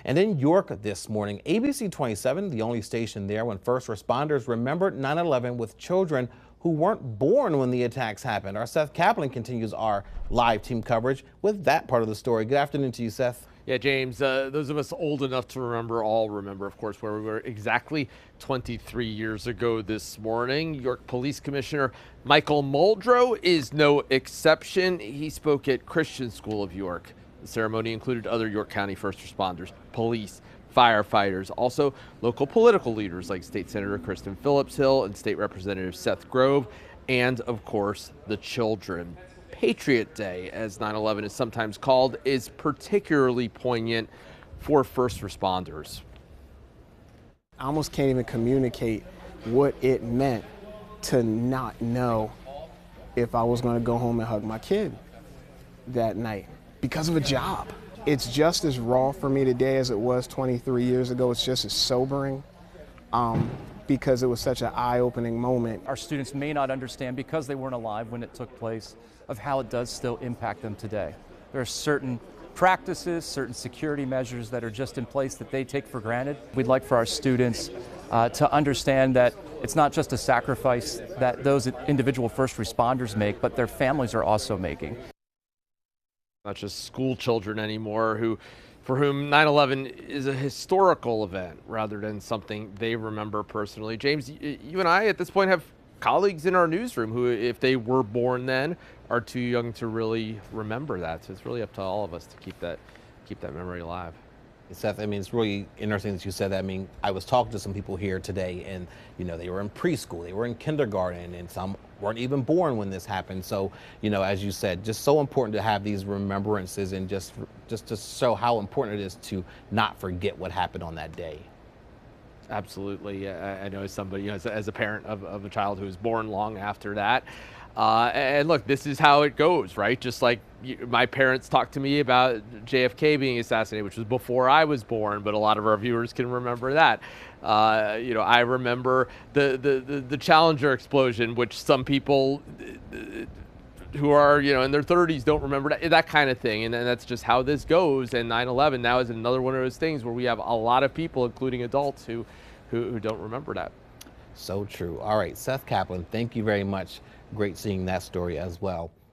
And in York this morning, ABC 27, the only station there when first responders remembered 9/11 with children who weren't born when the attacks happened. Our Seth Kaplan continues our live team coverage with that part of the story. Good afternoon to you, Seth. Yeah, James, those of us old enough to remember all remember, of course, where we were exactly 23 years ago this morning. York Police Commissioner Michael Muldrow is no exception. He spoke at Christian School of York. The ceremony included other York County first responders, police, firefighters, also local political leaders like State Senator Kristen Phillips-Hill and State Representative Seth Grove, and of course, the children. Patriot Day, as 9/11 is sometimes called, is particularly poignant for first responders. I almost can't even communicate what it meant to not know if I was going to go home and hug my kid that night because of a job. It's just as raw for me today as it was 23 years ago. It's just as sobering because it was such an eye-opening moment. Our students may not understand, because they weren't alive when it took place, of how it does still impact them today. There are certain practices, certain security measures that are just in place that they take for granted. We'd like for our students to understand that it's not just a sacrifice that those individual first responders make, but their families are also making. Not just school children anymore, for whom 9/11 is a historical event rather than something they remember personally. James, you and I at this point have colleagues in our newsroom who, if they were born then, are too young to really remember that. So it's really up to all of us to keep that memory alive. Seth, I mean, it's really interesting that you said that. I mean, I was talking to some people here today, and they were in preschool, they were in kindergarten, and some weren't even born when this happened. So, as you said, just so important to have these remembrances and just to show how important it is to not forget what happened on that day. Absolutely. I know as somebody, as a parent of a child who was born long after that. And look, this is how it goes, right? Just like my parents talked to me about JFK being assassinated, which was before I was born, but a lot of our viewers can remember that. I remember the Challenger explosion, which some people who are, in their 30s don't remember that kind of thing. And that's just how this goes. And 9/11 now is another one of those things where we have a lot of people, including adults, who don't remember that. So true. All right, Seth Kaplan, thank you very much. Great seeing that story as well.